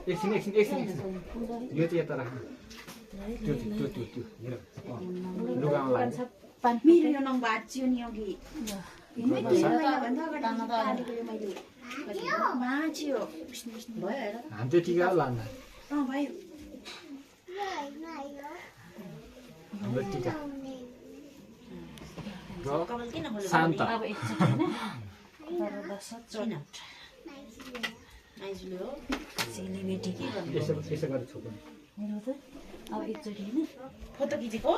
एकछिन यो चाहिँ यता राख्नु त्यो हेर लुगामा लाग्छ मेरो यो नङ बाँच्यो नि अघि माछ्यो भयो हेर हाम्रो टिका लान्दा भयो हाम्रो टिका शान्त अब एकचोटि हैन आइजुले हो सेलिब्रेटी के गर्नु यसो गरेर छोप्नु मेरो त अब एकचोटि हैन फोटो खिचेको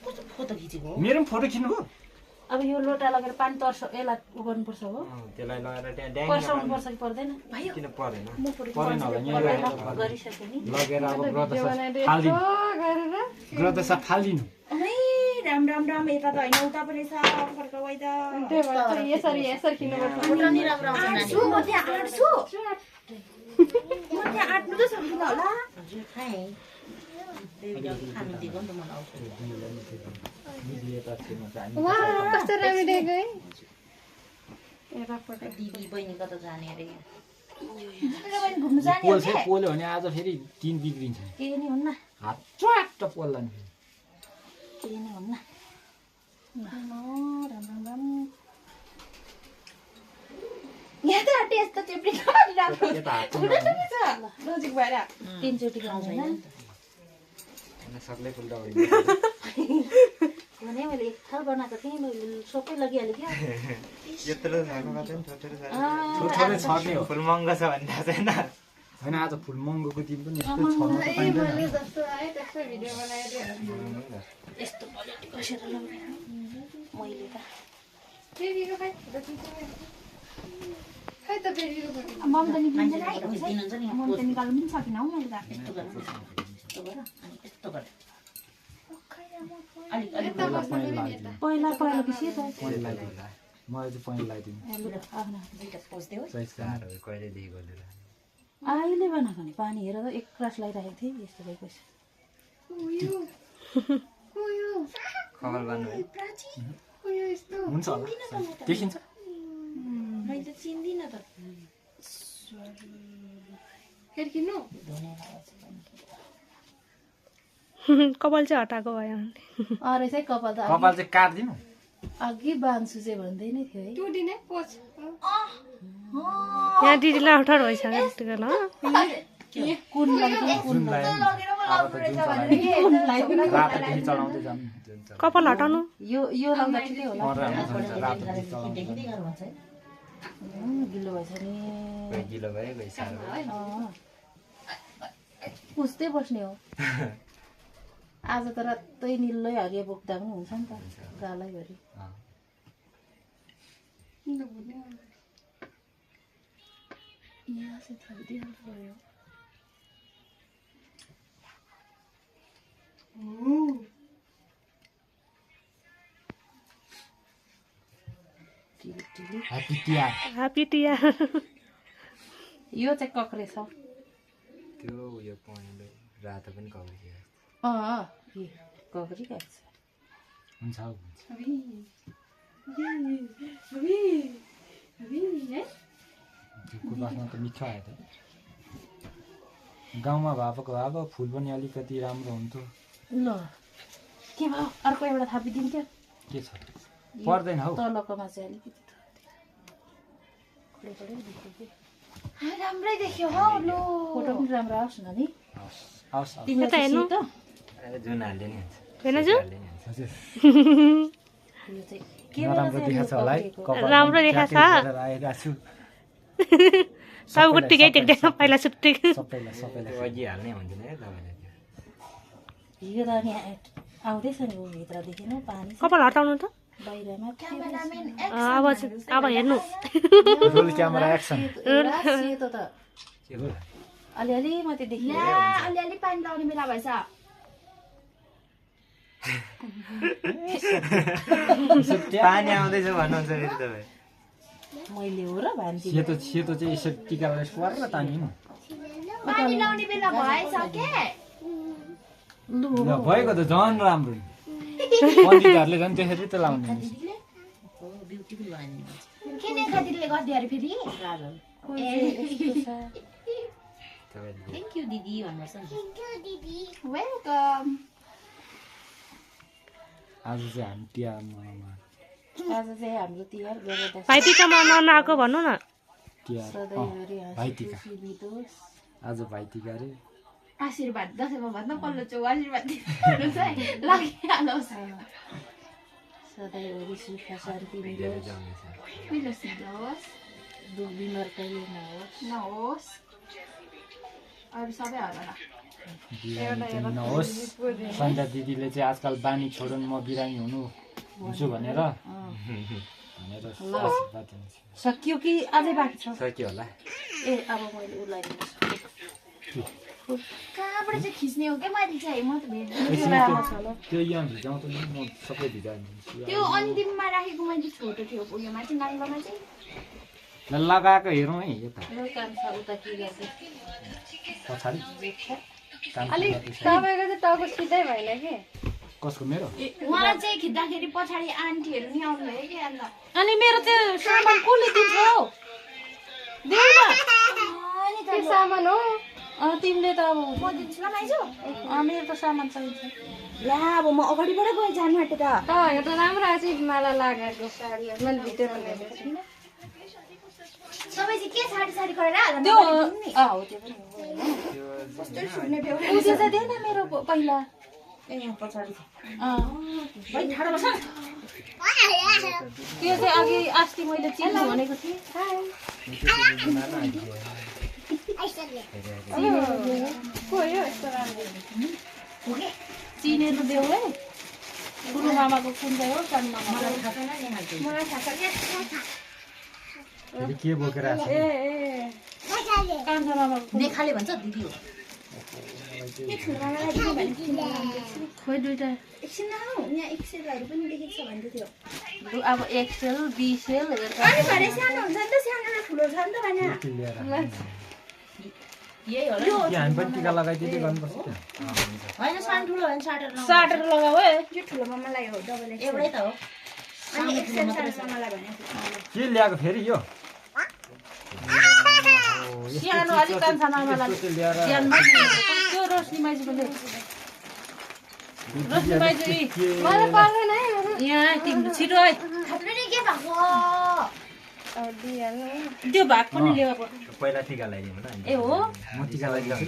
कस्तो फोटो खिचेको मेरो पनि फोटो खिच्नु हो अब यो लोटा लगेर पानी तर्स यसलाई उ गर्नुपर्छ हो त्यसलाई लगेर त्यहाँ ड्याङ पर्साउनु पर्छ कि पर्दैन किन पर्दैन म फोटो पर्दैन होला यहाँ गरिसके नि लगेर अब व्रत सा फालिदिनु राम राम राम यता त हैन उता पनि छ फर्क वइ त यसरी किन्नुपर्छ फोटो नि राम्रो आउँछ नानी म त्यहाँ आट्छु म त्यहाँ आट्नु त सक्दिन होला हजुर खाए खानु दिएको नि त मलाई आउँछ कस्तो राम्रो देखेको है दिदी बहिनी कता जाने अरे घुम्नु जाने पोल चाहिँ पोल्यो भने आज फेरि दिन बिग्रिन्छ के नि हुन्न हात च्वाट्ट पोल्ला नि के नि हुन्न राम राम राम यहाँ त टेस्ट त चेप्री राम्रो यता हात लजिक भएर तीनचोटि गाउँछ हैन सक्लै फुल्दा भने मैले एक थाल बनाएको थिएँ मैले सबै लगिहालेँ क्या यत्रो छर्नु पर्छ नि छोटो छोटो छर्ने हो फुल महँगो छ भन्दा छैन होइन आज फुल महँगोको दिन पनि यस्तो छर्नु त पाइँदैन यस्तो क्वालिटी कसेर लगाएर मैले त ममदनी दिनुहुन्छ नि ममदनी निकाल्नु पनि सकिनँ हौ मैले त यस्तो गर अनि यस्तो गर अलिक अलिक पहिला कि सेतो मैले चाहिँ पहेँलो लगाइदिनु दुईटा पोस्दियो कहिलेदेखि गरेर अहिले बनाएको नि पानी हेरेर एक ग्लास लगाइराखेको थिएँ यस्तो भइपछि खबर गर्नु हुन्छ होला देखिन्छ मैले त चिन्दिनँ त कपाल चाहिँ हटाएको भयो अरे चाहिँ कपाल त कपाल चाहिँ काट्दिनु अघि बान्छु चाहिँ भन्दै नै थियो है यहाँ दिदीलाई अठार भइसक्यो टिका ल कुन लगाइदिनु कुन रातदेखि चढाउँदै जानु कपाल हटाउनु यो लगाउँदा ठिकै होला भन्छ है गिलो भएछ नि गिलो भयो गइसक्यो पुस्दै बस्ने हो आज त रातै निल्लै हरियो बोक्दा पनि हुन्छ नि त गालैभरि यहाँ चाहिँ थपिदिनु पर्यो ह्याप्पी टिया यो चाहिँ कक्रे छ त्यो उयो पहेँलो रातो पनि कभर कक्री गएको छ हुन्छ गुलासमा त मिठो आयो त गाउँमा भएको भए फुल पनि अलिकति राम्रो हुन्थ्यो ल के भयो अर्को एउटा थापिदिन्थ्यो के छ पर्दैन हौ तलकोमा चाहिँ अलिकति राम्रै देख्यो हौ लो फोटो पनि राम्रो आओस् न नि आओस् तिमीलाई चाहिँ हेर्नु त जुन हाल्यो नि होइन जो हजुर यो चाहिँ के नराम्रो देखाएको छ होला है राम्रो देखाएको छ आइरहेको छु सबको टिकै टिक्दैन पहिला सुत्ती सबैलाई अघि हाल्नै हुन्थेन है तपाईँले यो त नि आउँदैछ नि ऊ भित्रदेखि नै पानी कपाल हटाउनु त बाहिरमा अब हेर्नु रोल क्यामेरा एक्सन सेतो त के हो अलिअलि मात्रै देखियो अलिअलि पानी लाउने बेला भएछ पानी आउँदैछ भन्नुहुन्छ फेरि तपाईँ मैले हो र भान्जी सेतो चाहिँ यसरी टिकालाई स्वर तानिनु पानी लाउने बेला भएछ के ल भएको त झन् राम्रो नि पण्डितहरूले झन् त्यसरी त लाउने के देखा दिदीले गर्दै अरे फेरि थ्याङ्क यू दिदी भन्नुहोस् न वेलकम। आज चाहिँ हामी तिहार मनाउन आज चाहिँ हाम्रो तिहार गरेर भाइटिका मनाउन आएको भन्नु न। तिहार सधैँभरि भाइटिका हाँसी बितोस्। आज भाइटिका रे आशीर्वाद दसैँमा भन्दा पल्लो चौ आशीर्वाद दिनुहोस् है लागिहालोस्। सधैँभरि सुख शान्ति मिलोस् मिलोस् मिलोस् दुख बिमार कहिले नहोस् अरू सबै होला। बिरामी नहोस्। सन्ध्या दिदीले चाहिँ आजकल बानी छोडुन् म बिरामी हुन्छु भनेर आशीर्वाद दिन्छ। सकियो कि अझै बाँकी छ? सक्यो होला ए अब मैले उसलाई कहाँबाट चाहिँ खिच्ने हो क्या मैले चाहिँ म त त्यो यहाँ भिजाउँछ नि म सबै भिजाइदिन्छु। त्यो अन्तिममा राखेको मैले छोटो थियो उयोमा चाहिँ नाङ्लोमा चाहिँ लगाएको हेरौँ है यता काम छ उता के गर्दै पछाडि अलिक तपाईँको चाहिँ टाउको सिधै भएन कि कसको मेरो उहाँ चाहिँ खिच्दाखेरि पछाडि आन्टीहरू नि आउनु भयो कि अन्त अनि मेरो त्यो सामान कसले दिन्छ हौ? देऊ न त्यो सामान हो तिमीले त अब म दिन्छु ल माइजू मेरो त सामान चाहिन्छ। ला अब म अगाडिबाट गएँ जानु आँटे त यो त राम्रो आएछ माला लगाएको साडी मैले भिडियो बनाएको सबै चाहिँ के साडी साडी गरेर त्यो हो त्यो पनि कस्तो सुन्ने भ्यौ ऊ त्यो चाहिँ दे न मेरो पहिला ए यहाँ पछाडि त्यो चाहिँ अघि अस्ति मैले चिन्नु भनेको थिएँ। चिनेर देऊ है गुरु मामाको कुन चाहिँ हो सानो मामा मलाई थाहा छ क्या फेरि के बोकेर आएको कान्छा मामाको नेखाले भन्छ दिदी हो खोइ दुइटा एकछिन नआऊ यहाँ एक्सेलहरू पनि देखेको छ भन्दै थियो अब एक्सेल बिसेल अनि भरे सानो हुन्छ नि त सानो र ठुलो छ नि त भने यही होला के हामी पनि टिका लगाइदिँदै गर्नुपर्छ त्यो होइन सानो ठुलो होइन साटेर साटेर लगाऊ है। यो ठुलो मामालाई हो डबल एउटै त हो अनि एक्सेल सानो मामालाई भनेको के ल्याएको फेरि यो सानो अलिक कान्छा मामालाई ल्याएर ज्ञानमा त्यो रोशनी माइजूको ले रोशनी माइजू मलाई पर्दैन है यहाँ तिम्रो छिटो है थप्नु नि के भएको त्यो भाग पनि ल्याएको पहिला टिका लगाइदिनु ल ए हो म टिका लगाइदिन्छु ल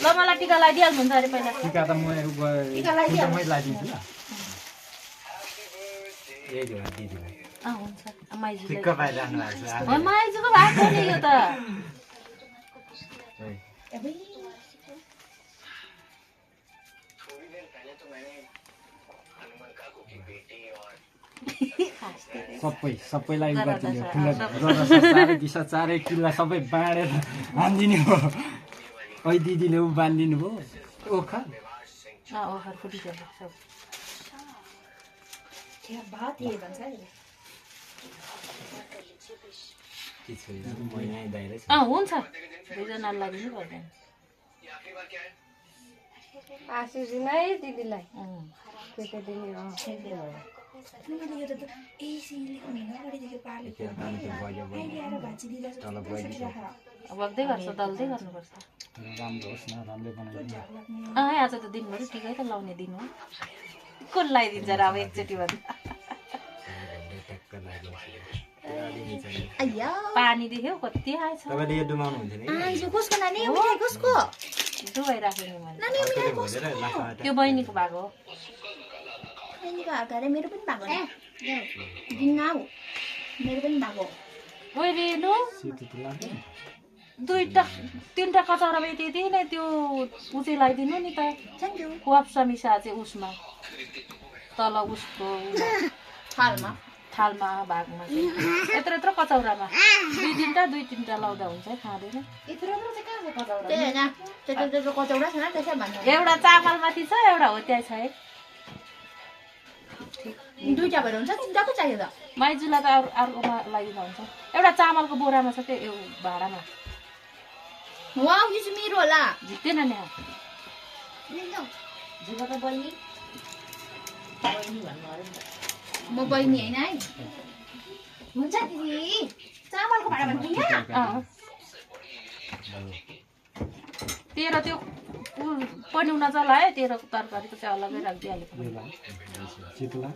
ल मलाई टिका लगाइदिइहाल्नुहुन्छ अरे पहिला टिका त म मै लगाइदिन्छु ल यही हो दिदीलाई हुन्छ माइजूलाई ठिक्क पाइराख्नु भएको छ माइजूको भाग हो नि यो त सबैलाई गरिदिने फुल साह्रै दिशा चारै किल्ला सबै बाँडेर हानिदिने हो। खै दिदीले ऊ बाँधिदिनु भयो ओखा ओखर फुटिसक्यो सब भात हे भन्छ नि के छोरी महिना दाइरै छ हुन्छ दुईजनालाई लगाइदिनु पर्दैन आशिष दिनै दिदीलाई त्यो दिने हो मैले यो त ए सिलेको होइन अगाडिदेखि पाले आएर भाँचिदिँदा तल गइदिन्छ बग्दै गर्छ दल्दै गर्नुपर्छ। राम्रो होस् न राम्रै बनाइदिनु आज त दिनभरि टिकै त लाउने दिन हो को लगाइदिन्छ र अब एकचोटि भन्दा ठ्याक्क लाग्यो अय्या पानी देख्यौ कति आएछ तपाईँले यो डुमाउनु हुन्थ्यो नि आइजो कसको नानी यो मिठाई कसको डुबाइराख्यो नि मैले नानी यो मिठाई भोलेर लास्टमा त्यो बहिनीको भाग हो नानीको हातले मेरो पनि भएको दिन्न हौ मेरो पनि भएको ओइ रेनु सेतो त लाग्दैन दुईटा तिनटा कचौरा त्यति नै त्यो ऊ चाहिँ लगाइदिनु नि त थ्याङ्क यू वाप्सा मिसा चाहिँ उसमा तल उसको थालमा थालमा भागमा चाहिँ यत्रो यत्रो कचौरामा दुई तिनवटा लाउँदा हुन्छ है खाँदैन यत्रो चाहिँ कहाँ छ कचौरा त्यही होइन त्यत्रो कचौडा छ न त्यसै भन्छ एउटा चामलमाथि छ एउटा हो त्यहाँ छ है दुईटा भएर हुन्छ तिनटाको चाहियो त माइजूलाई त अर्कोमा लगाइदिँदा हुन्छ एउटा चामलको बोरामा छ त्यो भाँडामा वाउ यो चाहिँ मेरो होला झिक्दैन नि झिको त बहिनी म बहिनी होइन है हुन्छ दिदी चामलको भाँडा भन्ने यहाँ तेरो त्यो पन्यु नचलायो तेरोको तरकारीको चाहिँ अलग्गै राखिदिइहालेको चितुला अब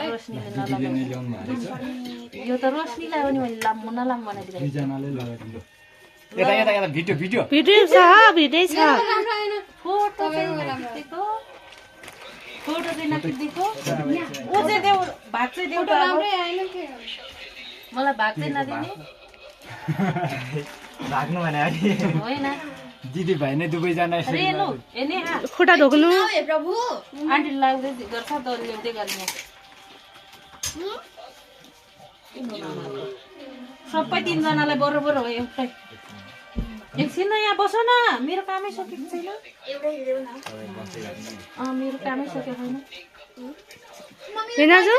रोशनीले नलगाएको दिदीले नै ल्याउनु भएको रहेछ यो त रोशनीलाई हो नि मैले लामो नलाम बनाइदिएको दुईजनाले लगाइदिनु यता यता यता भिडियो भिडियो भिडियो छ भिडियो छ फोटो चाहिँ नखिचिदिएको ऊ चाहिँ देऊ भाग चाहिँ देऊ मलाई भाग चाहिँ नदिने भाग्नु भने अलि होइन दिदी भाइ नै दुवैजना यसरी रेनु हेर्ने खुट्टा ढोक्नु हे प्रभु आन्टी लाग्दै गर्छ त ल्याउँदै गर्ने सबै तिनजनालाई बरोबर हो एउटै एकछिन न यहाँ बस न मेरो कामै सकेको छैन मेरो कामै सकेको छैन हेर्नु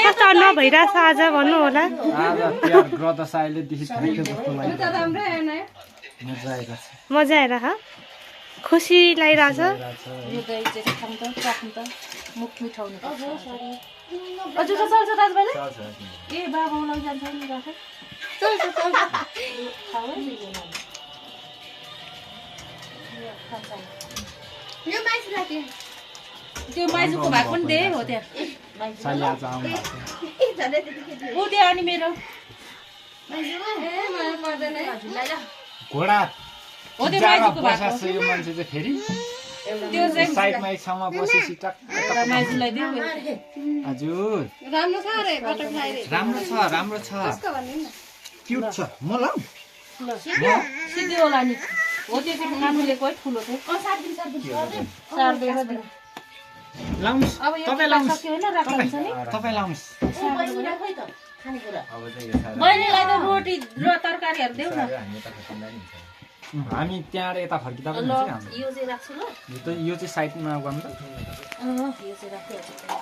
कस्तो नभइरहेछ आज भन्नु होला आज प्यार गर्दा साइलेदेखि थाकेको जस्तो लाग्यो मजा आइरह खुसी लागिरहेछ यो दही चाहिँ खाउँ त चाख्नु त मुख मिठाउनु हजुर चल्छ दाजुभाइले ए बाबा लैजान्छ नि राखेँ यो माइसलाई के त्यो माइजूको भाग पनि दे हो त्यहाँ साइले आज आउनु झन्डै त्यतिकै दियो ऊ दे अनि मेरो माइसु ए मलाई पर्दैन हजुरलाई ल घोडा हो त्यो जामा माइजूको भाग बसाछ यो मान्छे चाहिँ फेरि त्यो चाहिँ साइडमा एक ठाउँमा बसेपछि टक्क माइजूलाई दिउ हजुर राम्रो छ रे बटरफ्लाई रे राम्रो छ कस्तो भन्नु न क्युट छ म लाउँ सिधै होला नि हो त्यो चाहिँ खानु लिएको है ठुलो चाहिँ सार्दिएर दिनु लाउनुहोस् अब यो तपाईँ लाउनुहोस् सक्यो होइन राख्दा हुन्छ नि तपाईँ लाउनुहोस् बहिनीलाई खोइ त खानेकुरा अब चाहिँ यो सारा बहिनीलाई त रोटी र तरकारीहरू देऊ न हामी त खाँदा नि हुन्छ हामी त्यहाँबाट यता फर्किँदा पनि ल हुन्छ हाम्रो यो चाहिँ राख्छु ल यो चाहिँ साइडमा गर्नु त यो चाहिँ राखिहाल्छु